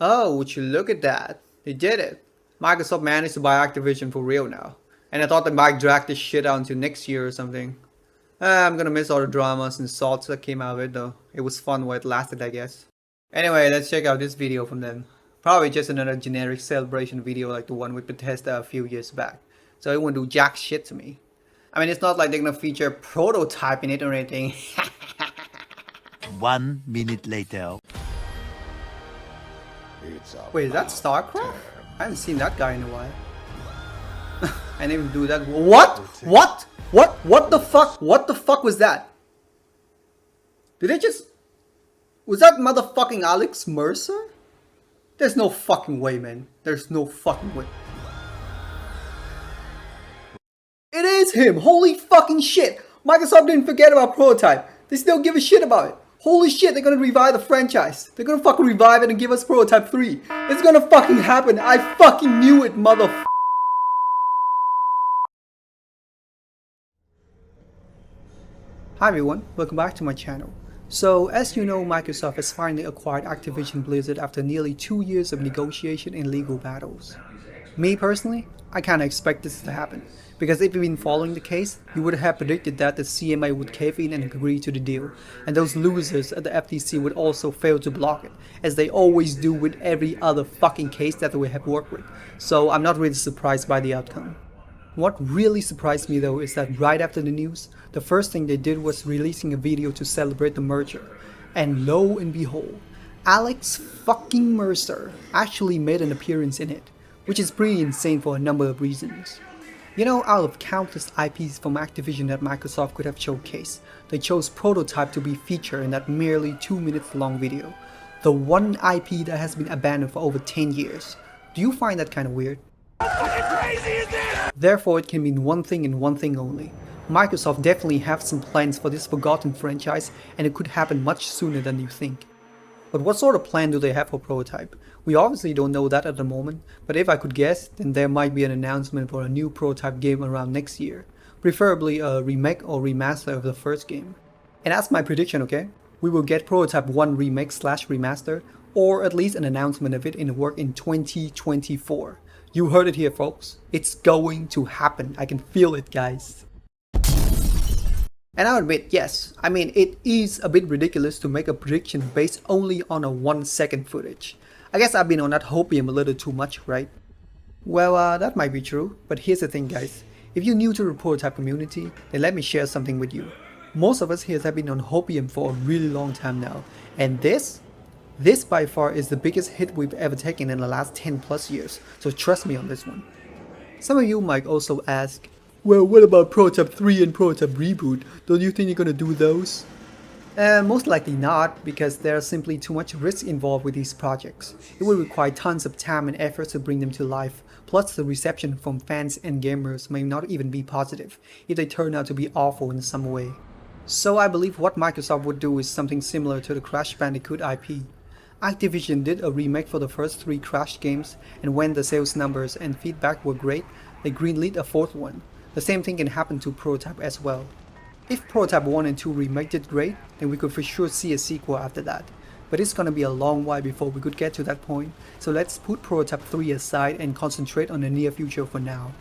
Oh, would you look at that? They did it. Microsoft managed to buy Activision for real now. And I thought they might drag this shit out until next year or something. I'm gonna miss all the dramas and salts that came out of it though. It was fun while it lasted, I guess. Anyway, let's check out this video from them. Probably just another generic celebration video like the one with Bethesda a few years back. So it won't do jack shit to me. I mean, it's not like they're gonna feature a prototype in it or anything. 1 minute later. Wait, is that StarCraft? I haven't seen that guy in a while. I didn't even do that. What? What? What the fuck? What the fuck was that? Did they just... Was that motherfucking Alex Mercer? There's no fucking way, man. There's no fucking way. It is him! Holy fucking shit! Microsoft didn't forget about Prototype. They still give a shit about it. Holy shit, they're gonna revive the franchise. They're gonna fucking revive it and give us Prototype 3. It's gonna fucking happen. I fucking knew it, motherfucker. Hi everyone, welcome back to my channel. So, as you know, Microsoft has finally acquired Activision Blizzard after nearly 2 years of negotiation and legal battles. Me personally, I kinda expect this to happen, because if you've been following the case, you would have predicted that the CMA would cave in and agree to the deal, and those losers at the FTC would also fail to block it, as they always do with every other fucking case that we have worked with, so I'm not really surprised by the outcome. What really surprised me though is that right after the news, the first thing they did was releasing a video to celebrate the merger. And lo and behold, Alex fucking Mercer actually made an appearance in it, which is pretty insane for a number of reasons. You know, out of countless IPs from Activision that Microsoft could have showcased, they chose Prototype to be featured in that merely 2 minutes long video. The one IP that has been abandoned for over 10 years. Do you find that kind of weird? Therefore, it can mean one thing and one thing only. Microsoft definitely have some plans for this forgotten franchise, and it could happen much sooner than you think. But what sort of plan do they have for Prototype? We obviously don't know that at the moment, but if I could guess, then there might be an announcement for a new Prototype game around next year. Preferably a remake or remaster of the first game. And that's my prediction, okay? We will get Prototype 1 remake / remaster, or at least an announcement of it in work in 2024. You heard it here, folks. It's going to happen. I can feel it, guys. And I'll admit, yes, I mean, it is a bit ridiculous to make a prediction based only on a 1-second footage. I guess I've been on that Hopium a little too much, right? Well, that might be true, but here's the thing, guys. If you're new to the Prototype community, then let me share something with you. Most of us here have been on Hopium for a really long time now, and this by far is the biggest hit we've ever taken in the last 10 plus years, so trust me on this one. Some of you might also ask, well, what about Prototype 3 and Prototype Reboot? Don't you think you're gonna do those? Most likely not, because there's simply too much risk involved with these projects. It would require tons of time and effort to bring them to life, plus the reception from fans and gamers may not even be positive, if they turn out to be awful in some way. So I believe what Microsoft would do is something similar to the Crash Bandicoot IP. Activision did a remake for the first 3 Crash games, and when the sales numbers and feedback were great, they greenlit a 4th one. The same thing can happen to Prototype as well. If Prototype 1 and 2 remake did great, then we could for sure see a sequel after that. But it's gonna be a long while before we could get to that point, so let's put Prototype 3 aside and concentrate on the near future for now.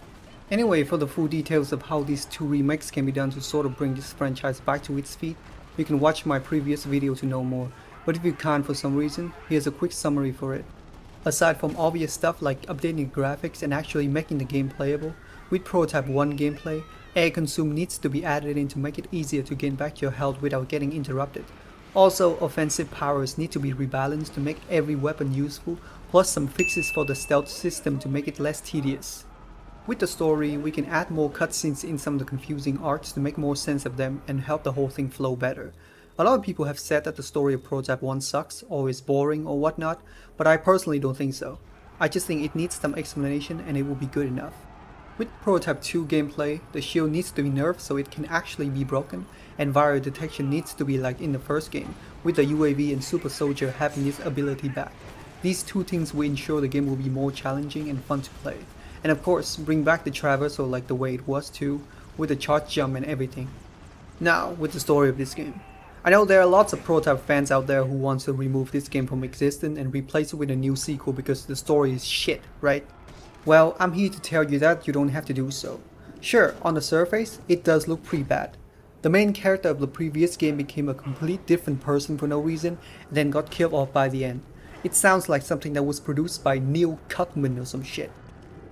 Anyway, for the full details of how these 2 remakes can be done to sort of bring this franchise back to its feet, you can watch my previous video to know more. But if you can't for some reason, here's a quick summary for it. Aside from obvious stuff like updating graphics and actually making the game playable, with Prototype 1 gameplay, air consume needs to be added in to make it easier to gain back your health without getting interrupted. Also, offensive powers need to be rebalanced to make every weapon useful, plus some fixes for the stealth system to make it less tedious. With the story, we can add more cutscenes in some of the confusing arcs to make more sense of them and help the whole thing flow better. A lot of people have said that the story of Prototype 1 sucks or is boring or whatnot, but I personally don't think so. I just think it needs some explanation and it will be good enough. With Prototype 2 gameplay, the shield needs to be nerfed so it can actually be broken, and virus detection needs to be like in the first game, with the UAV and Super Soldier having its ability back. These 2 things will ensure the game will be more challenging and fun to play. And of course, bring back the traversal like the way it was too, with the charge jump and everything. Now, with the story of this game. I know there are lots of prototype fans out there who want to remove this game from existence and replace it with a new sequel because the story is shit, right? Well, I'm here to tell you that you don't have to do so. Sure, on the surface, it does look pretty bad. The main character of the previous game became a complete different person for no reason and then got killed off by the end. It sounds like something that was produced by Neil Cuckman or some shit.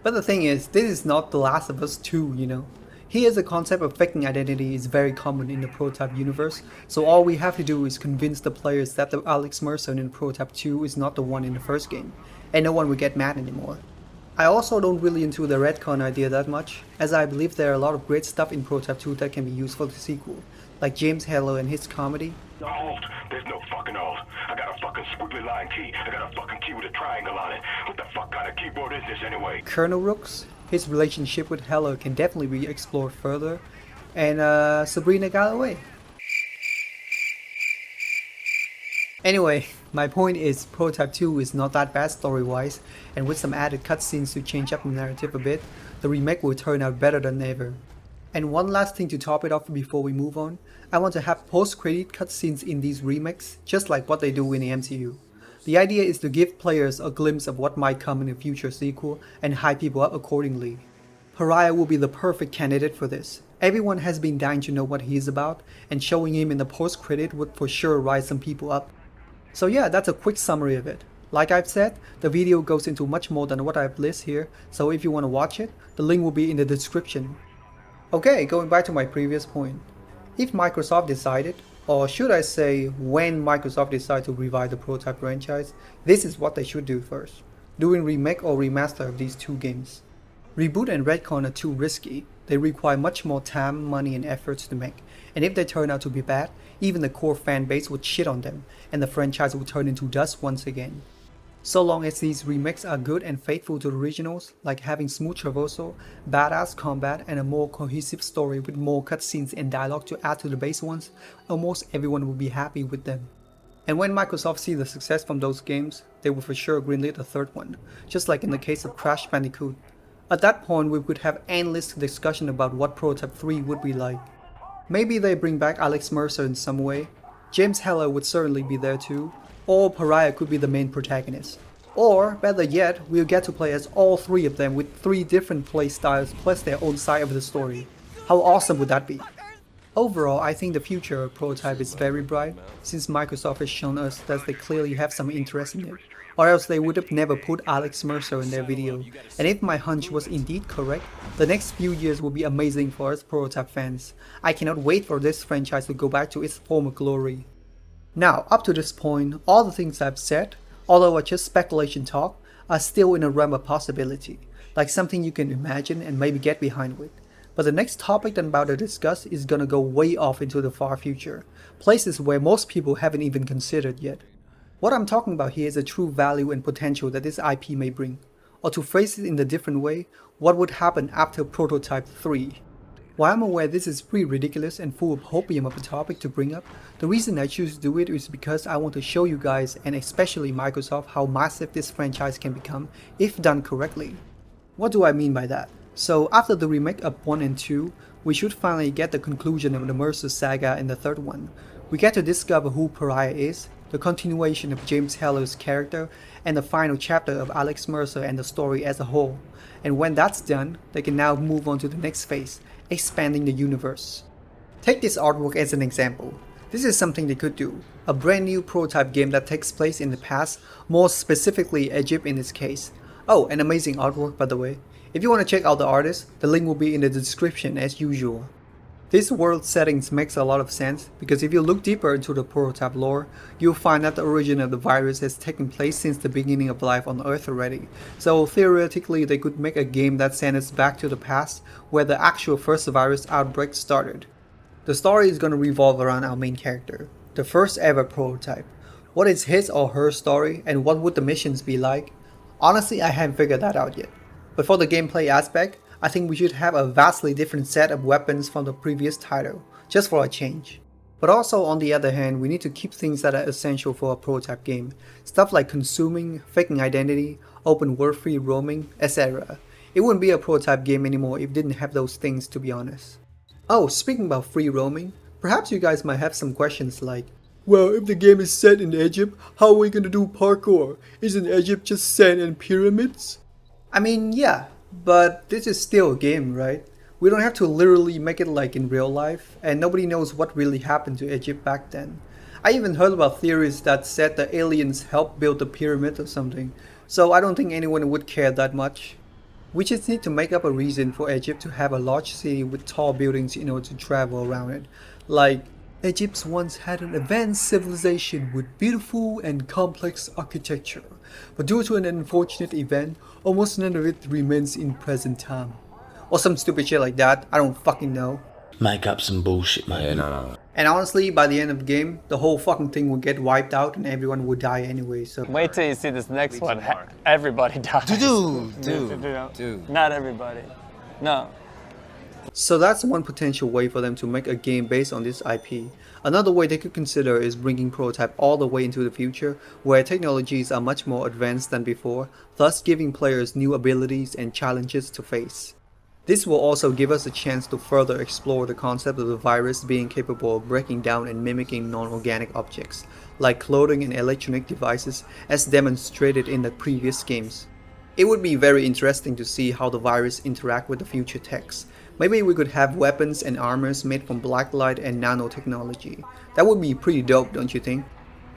But the thing is, this is not The Last of Us 2, you know. Here the concept of faking identity is very common in the prototype universe, so all we have to do is convince the players that the Alex Mercer in prototype 2 is not the one in the first game, and no one will get mad anymore. I also don't really into the retcon idea that much, as I believe there are a lot of great stuff in prototype 2 that can be used for the sequel, like James Heller and his comedy. Alt. There's no fucking alt. I got a fucking squiggly line key. I got a fucking key with a triangle on it. What the fuck kind of keyboard is this anyway? Colonel Rooks, his relationship with Heller can definitely be explored further, and Sabrina Galloway. Anyway, my point is Prototype 2 is not that bad story-wise, and with some added cutscenes to change up the narrative a bit, the remake will turn out better than ever. And one last thing to top it off before we move on, I want to have post-credit cutscenes in these remakes, just like what they do in the MCU. The idea is to give players a glimpse of what might come in a future sequel and hype people up accordingly. Pariah will be the perfect candidate for this. Everyone has been dying to know what he is about, and showing him in the post-credit would for sure rise some people up. So yeah, that's a quick summary of it. Like I've said, the video goes into much more than what I've listed here, so if you want to watch it, the link will be in the description. Okay, going back to my previous point. If Microsoft decided, or should I say when Microsoft decided to revive the prototype franchise, this is what they should do first. Doing remake or remaster of these two games. Reboot and retcon are too risky. They require much more time, money and efforts to make, and if they turn out to be bad, even the core fan base would shit on them, and the franchise will turn into dust once again. So long as these remakes are good and faithful to the originals, like having smooth traversal, badass combat and a more cohesive story with more cutscenes and dialogue to add to the base ones, almost everyone will be happy with them. And when Microsoft sees the success from those games, they will for sure greenlit a third one, just like in the case of Crash Bandicoot. At that point we would have endless discussion about what Prototype 3 would be like. Maybe they bring back Alex Mercer in some way, James Heller would certainly be there too, or Pariah could be the main protagonist. Or, better yet, we'll get to play as all three of them with 3 different play styles plus their own side of the story. How awesome would that be? Overall, I think the future of Prototype is very bright, since Microsoft has shown us that they clearly have some interest in it, or else they would have never put Alex Mercer in their video. And if my hunch was indeed correct, the next few years will be amazing for us Prototype fans. I cannot wait for this franchise to go back to its former glory. Now, up to this point, all the things I've said, although are just speculation talk, are still in a realm of possibility, like something you can imagine and maybe get behind with. But the next topic that I'm about to discuss is gonna go way off into the far future, places where most people haven't even considered yet. What I'm talking about here is the true value and potential that this IP may bring, or to phrase it in a different way, what would happen after Prototype 3. While I'm aware this is pretty ridiculous and full of hopium of a topic to bring up, the reason I choose to do it is because I want to show you guys, and especially Microsoft, how massive this franchise can become if done correctly. What do I mean by that? So after the remake of 1 and 2, we should finally get the conclusion of the Mercer saga in the third one. We get to discover who Pariah is, the continuation of James Heller's character, and the final chapter of Alex Mercer and the story as a whole. And when that's done, they can now move on to the next phase, expanding the universe. Take this artwork as an example. This is something they could do. A brand new prototype game that takes place in the past, more specifically Egypt in this case. Oh, an amazing artwork by the way. If you want to check out the artist, the link will be in the description as usual. This world settings makes a lot of sense because if you look deeper into the prototype lore, you'll find that the origin of the virus has taken place since the beginning of life on Earth already. So theoretically they could make a game that sends us back to the past where the actual first virus outbreak started. The story is going to revolve around our main character, the first ever prototype. What is his or her story and what would the missions be like? Honestly, I haven't figured that out yet. But for the gameplay aspect, I think we should have a vastly different set of weapons from the previous title, just for a change. But also on the other hand, we need to keep things that are essential for a prototype game. Stuff like consuming, faking identity, open world free roaming, etc. It wouldn't be a prototype game anymore if it didn't have those things, to be honest. Oh, speaking about free roaming, Perhaps you guys might have some questions like, well, if the game is set in Egypt, how are we gonna do parkour? Isn't Egypt just sand and pyramids? I mean, yeah, but this is still a game, right? We don't have to literally make it like in real life, and nobody knows what really happened to Egypt back then. I even heard about theories that said the aliens helped build the pyramid or something, so I don't think anyone would care that much. We just need to make up a reason for Egypt to have a large city with tall buildings in order to travel around it. Like, Egypt once had an advanced civilization with beautiful and complex architecture, but due to an unfortunate event, almost none of it remains in present time. Or some stupid shit like that, I don't fucking know. Make up some bullshit, mate. Yeah, no. And honestly, by the end of the game, the whole fucking thing would get wiped out and everyone would die anyway, so... Wait till you see this next one. Everybody dies. Dude. Not everybody. No. So that's one potential way for them to make a game based on this IP. Another way they could consider is bringing Prototype all the way into the future, where technologies are much more advanced than before, thus giving players new abilities and challenges to face. This will also give us a chance to further explore the concept of the virus being capable of breaking down and mimicking non-organic objects, like clothing and electronic devices as demonstrated in the previous games. It would be very interesting to see how the virus interact with the future techs. Maybe we could have weapons and armors made from blacklight and nanotechnology. That would be pretty dope, don't you think?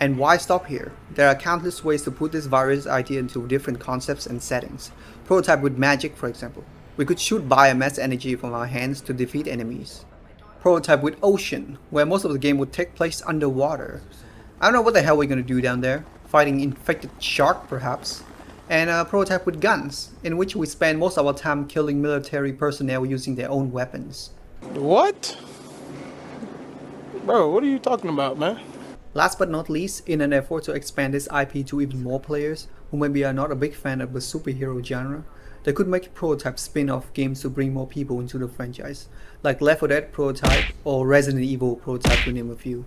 And why stop here? There are countless ways to put this virus idea into different concepts and settings. Prototype with magic, for example. We could shoot biomass energy from our hands to defeat enemies. Prototype with ocean, where most of the game would take place underwater. I don't know what the hell we're gonna do down there. Fighting infected shark, perhaps. And a prototype with guns, in which we spend most of our time killing military personnel using their own weapons. What? Bro, what are you talking about, man? Last but not least, in an effort to expand this IP to even more players who maybe are not a big fan of the superhero genre, they could make Prototype spin-off games to bring more people into the franchise, like Left 4 Dead Prototype or Resident Evil Prototype to name a few.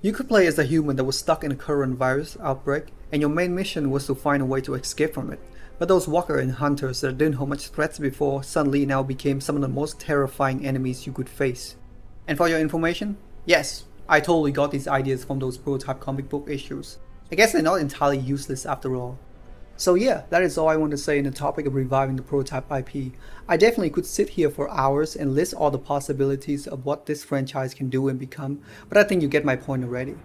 You could play as a human that was stuck in a current virus outbreak, and your main mission was to find a way to escape from it. But those walker and hunters that didn't hold much threats before suddenly now became some of the most terrifying enemies you could face. And for your information, yes, I totally got these ideas from those Prototype comic book issues. I guess they're not entirely useless after all. So yeah, that is all I want to say in the topic of reviving the Prototype IP. I definitely could sit here for hours and list all the possibilities of what this franchise can do and become, but I think you get my point already.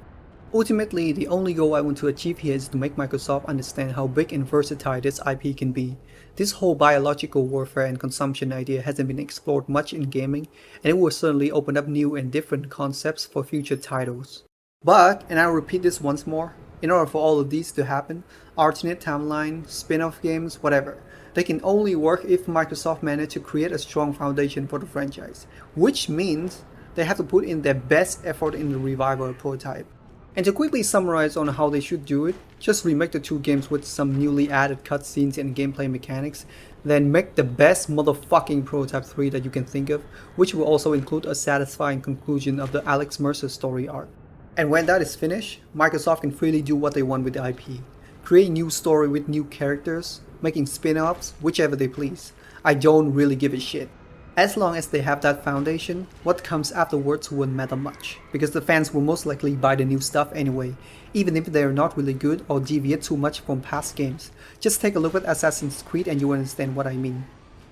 Ultimately, the only goal I want to achieve here is to make Microsoft understand how big and versatile this IP can be. This whole biological warfare and consumption idea hasn't been explored much in gaming, and it will certainly open up new and different concepts for future titles. But, and I'll repeat this once more, in order for all of these to happen, alternate timeline, spin-off games, whatever, they can only work if Microsoft managed to create a strong foundation for the franchise, which means they have to put in their best effort in the revival of Prototype. And to quickly summarize on how they should do it, just remake the two games with some newly added cutscenes and gameplay mechanics, then make the best motherfucking Prototype 3 that you can think of, which will also include a satisfying conclusion of the Alex Mercer story arc. And when that is finished, Microsoft can freely do what they want with the IP. Create new story with new characters, making spin-offs, whichever they please. I don't really give a shit. As long as they have that foundation, what comes afterwards won't matter much, because the fans will most likely buy the new stuff anyway, even if they are not really good or deviate too much from past games. Just take a look at Assassin's Creed and you understand what I mean.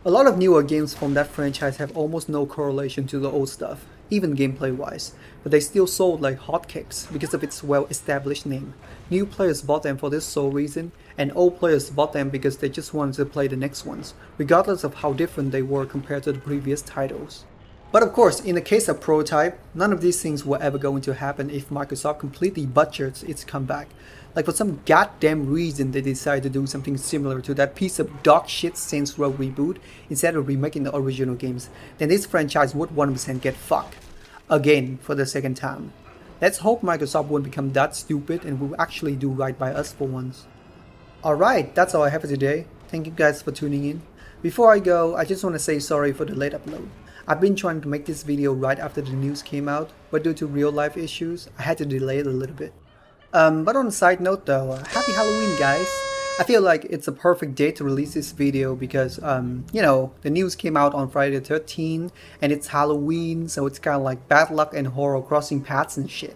A lot of newer games from that franchise have almost no correlation to the old stuff, even gameplay wise, but they still sold like hotcakes because of its well-established name. New players bought them for this sole reason, and old players bought them because they just wanted to play the next ones, regardless of how different they were compared to the previous titles. But of course, in the case of Prototype, none of these things were ever going to happen if Microsoft completely butchers its comeback. Like for some goddamn reason they decided to do something similar to that piece of dog shit Saints Row Reboot instead of remaking the original games, then this franchise would 100% get fucked. Again, for the second time. Let's hope Microsoft won't become that stupid and will actually do right by us for once. Alright, that's all I have for today. Thank you guys for tuning in. Before I go, I just want to say sorry for the late upload. I've been trying to make this video right after the news came out, but due to real life issues, I had to delay it a little bit. But on a side note though, happy Halloween guys! I feel like it's a perfect day to release this video because, you know, the news came out on Friday the 13th and it's Halloween, so it's kind of like bad luck and horror crossing paths and shit.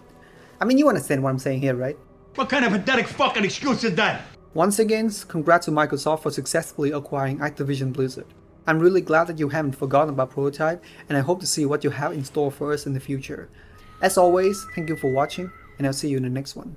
I mean, you understand what I'm saying here, right? What kind of pathetic fucking excuse is that? Once again, congrats to Microsoft for successfully acquiring Activision Blizzard. I'm really glad that you haven't forgotten about Prototype, and I hope to see what you have in store for us in the future. As always, thank you for watching, and I'll see you in the next one.